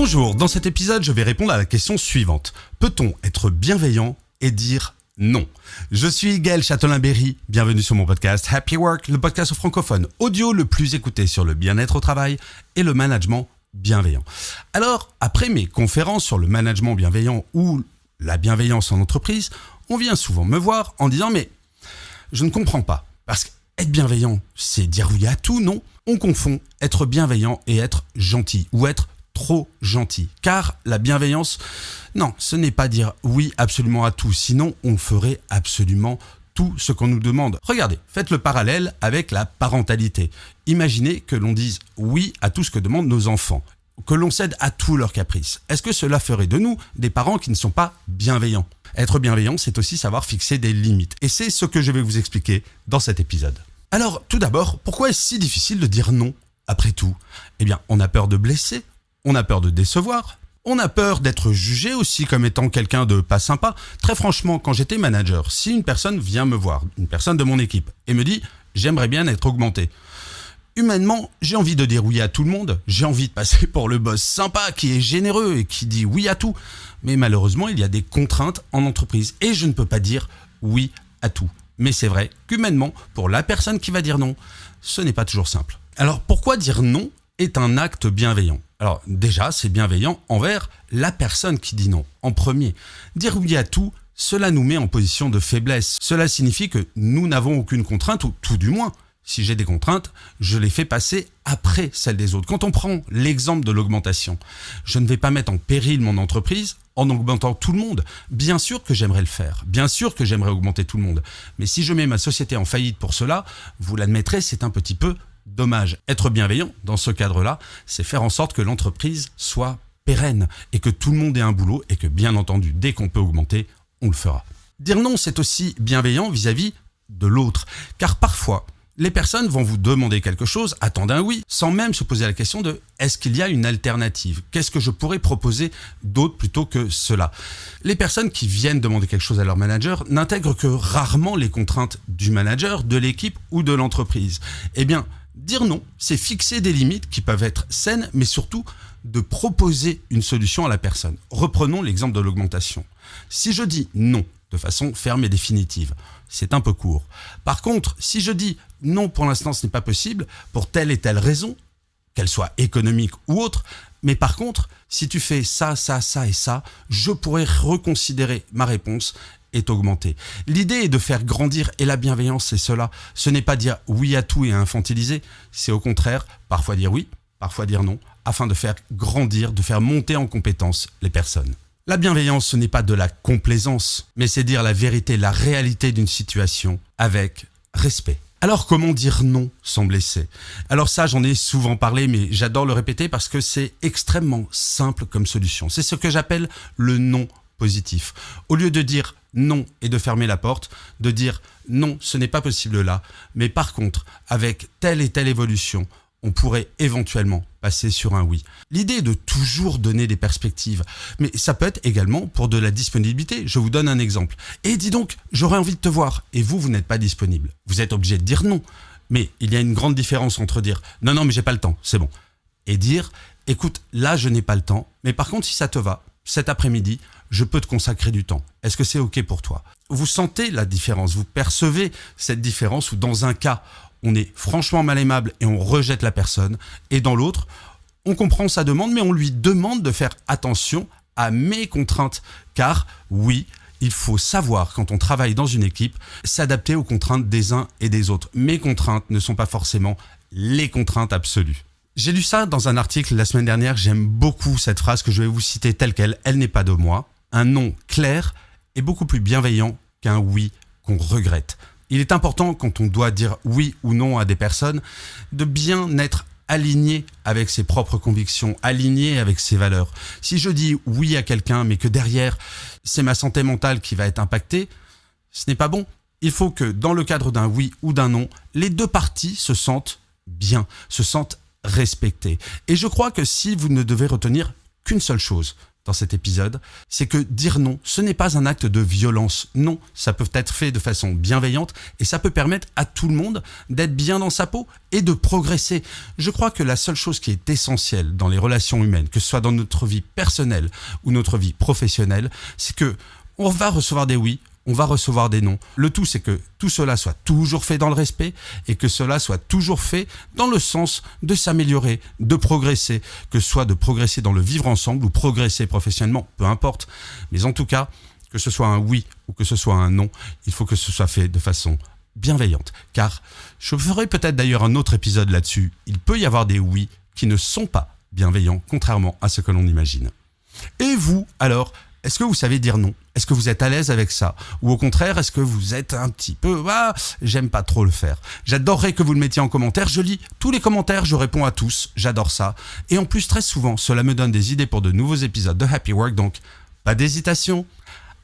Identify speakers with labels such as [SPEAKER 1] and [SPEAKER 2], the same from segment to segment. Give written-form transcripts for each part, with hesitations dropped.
[SPEAKER 1] Bonjour, dans cet épisode, je vais répondre à la question suivante. Peut-on être bienveillant et dire non? Je suis Gaël Châtelain-Berry, bienvenue sur mon podcast Happy Work, le podcast francophone audio le plus écouté sur le bien-être au travail et le management bienveillant. Alors, après mes conférences sur le management bienveillant ou la bienveillance en entreprise, on vient souvent me voir en disant « mais je ne comprends pas, parce qu'être bienveillant, c'est dire oui à tout, non ?» On confond être bienveillant et être gentil ou être trop gentil. Car la bienveillance, non, ce n'est pas dire oui absolument à tout, sinon on ferait absolument tout ce qu'on nous demande. Regardez, faites le parallèle avec la parentalité. Imaginez que l'on dise oui à tout ce que demandent nos enfants, que l'on cède à tous leurs caprices. Est-ce que cela ferait de nous des parents qui ne sont pas bienveillants? Être bienveillant, c'est aussi savoir fixer des limites. Et c'est ce que je vais vous expliquer dans cet épisode. Alors, tout d'abord, pourquoi est-ce si difficile de dire non? Après tout, eh bien, on a peur de blesser, on a peur de décevoir, on a peur d'être jugé aussi comme étant quelqu'un de pas sympa. Très franchement, quand j'étais manager, si une personne vient me voir, une personne de mon équipe, et me dit « j'aimerais bien être augmenté », humainement, j'ai envie de dire oui à tout le monde, j'ai envie de passer pour le boss sympa qui est généreux et qui dit oui à tout. Mais malheureusement, il y a des contraintes en entreprise et je ne peux pas dire oui à tout. Mais c'est vrai qu'humainement, pour la personne qui va dire non, ce n'est pas toujours simple. Alors pourquoi dire non est un acte bienveillant? Alors déjà, c'est bienveillant envers la personne qui dit non, en premier. Dire oui à tout, cela nous met en position de faiblesse. Cela signifie que nous n'avons aucune contrainte, ou tout du moins, si j'ai des contraintes, je les fais passer après celles des autres. Quand on prend l'exemple de l'augmentation, je ne vais pas mettre en péril mon entreprise en augmentant tout le monde. Bien sûr que j'aimerais le faire, bien sûr que j'aimerais augmenter tout le monde. Mais si je mets ma société en faillite pour cela, vous l'admettrez, c'est un petit peu dommage. Être bienveillant, dans ce cadre-là, c'est faire en sorte que l'entreprise soit pérenne et que tout le monde ait un boulot et que, bien entendu, dès qu'on peut augmenter, on le fera. Dire non, c'est aussi bienveillant vis-à-vis de l'autre. Car parfois, les personnes vont vous demander quelque chose, attendent un oui, sans même se poser la question de « est-ce qu'il y a une alternative ? Qu'est-ce que je pourrais proposer d'autre plutôt que cela ?» Les personnes qui viennent demander quelque chose à leur manager n'intègrent que rarement les contraintes du manager, de l'équipe ou de l'entreprise. Eh bien, dire non, c'est fixer des limites qui peuvent être saines, mais surtout de proposer une solution à la personne. Reprenons l'exemple de l'augmentation. Si je dis non de façon ferme et définitive, c'est un peu court. Par contre, si je dis non, pour l'instant ce n'est pas possible, pour telle et telle raison, qu'elle soit économique ou autre, mais par contre, si tu fais ça, ça, ça et ça, je pourrais reconsidérer ma réponse et t'augmenter. L'idée est de faire grandir, et la bienveillance c'est cela. Ce n'est pas dire oui à tout et infantiliser, c'est au contraire parfois dire oui, parfois dire non, afin de faire grandir, de faire monter en compétence les personnes. La bienveillance, ce n'est pas de la complaisance, mais c'est dire la vérité, la réalité d'une situation avec respect. Alors comment dire non sans blesser? Alors ça, j'en ai souvent parlé, mais j'adore le répéter parce que c'est extrêmement simple comme solution. C'est ce que j'appelle le non positif. Au lieu de dire non et de fermer la porte, de dire non, ce n'est pas possible là, mais par contre, avec telle et telle évolution, on pourrait éventuellement passer sur un oui. L'idée est de toujours donner des perspectives, mais ça peut être également pour de la disponibilité. Je vous donne un exemple. Et dis donc, j'aurais envie de te voir, et vous n'êtes pas disponible. Vous êtes obligé de dire non. Mais il y a une grande différence entre dire « non, mais j'ai pas le temps, c'est bon », et dire « écoute, là je n'ai pas le temps, mais par contre si ça te va, cet après-midi, je peux te consacrer du temps. Est-ce que c'est OK pour toi ?» Vous sentez la différence, vous percevez cette différence où dans un cas, on est franchement mal aimable et on rejette la personne. Et dans l'autre, on comprend sa demande, mais on lui demande de faire attention à mes contraintes. Car oui, il faut savoir, quand on travaille dans une équipe, s'adapter aux contraintes des uns et des autres. Mes contraintes ne sont pas forcément les contraintes absolues. J'ai lu ça dans un article la semaine dernière. J'aime beaucoup cette phrase que je vais vous citer telle qu'elle. Elle n'est pas de moi. Un non clair est beaucoup plus bienveillant qu'un oui qu'on regrette. Il est important, quand on doit dire oui ou non à des personnes, de bien être aligné avec ses propres convictions, aligné avec ses valeurs. Si je dis oui à quelqu'un, mais que derrière, c'est ma santé mentale qui va être impactée, ce n'est pas bon. Il faut que, dans le cadre d'un oui ou d'un non, les deux parties se sentent bien, se sentent respectées. Et je crois que si vous ne devez retenir qu'une seule chose dans cet épisode, c'est que dire non, ce n'est pas un acte de violence. Non, ça peut être fait de façon bienveillante et ça peut permettre à tout le monde d'être bien dans sa peau et de progresser. Je crois que la seule chose qui est essentielle dans les relations humaines, que ce soit dans notre vie personnelle ou notre vie professionnelle, c'est que on va recevoir des oui, on va recevoir des non. Le tout, c'est que tout cela soit toujours fait dans le respect et que cela soit toujours fait dans le sens de s'améliorer, de progresser, que ce soit de progresser dans le vivre ensemble ou progresser professionnellement, peu importe. Mais en tout cas, que ce soit un oui ou que ce soit un non, il faut que ce soit fait de façon bienveillante. Car je ferai peut-être d'ailleurs un autre épisode là-dessus. Il peut y avoir des oui qui ne sont pas bienveillants, contrairement à ce que l'on imagine. Et vous, alors, est-ce que vous savez dire non ? Est-ce que vous êtes à l'aise avec ça ? Ou au contraire, est-ce que vous êtes un petit peu « Ah, j'aime pas trop le faire ». J'adorerais que vous le mettiez en commentaire. Je lis tous les commentaires, je réponds à tous. J'adore ça. Et en plus, très souvent, cela me donne des idées pour de nouveaux épisodes de Happy Work. Donc, pas d'hésitation.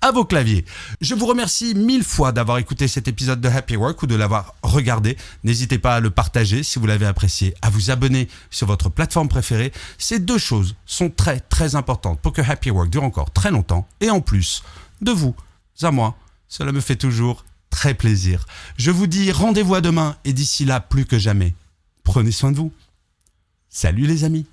[SPEAKER 1] À vos claviers. Je vous remercie 1000 fois d'avoir écouté cet épisode de Happy Work ou de l'avoir regardé. N'hésitez pas à le partager si vous l'avez apprécié, à vous abonner sur votre plateforme préférée. Ces deux choses sont très très importantes pour que Happy Work dure encore très longtemps. Et en plus, de vous à moi, cela me fait toujours très plaisir. Je vous dis rendez-vous à demain et d'ici là, plus que jamais, prenez soin de vous. Salut les amis.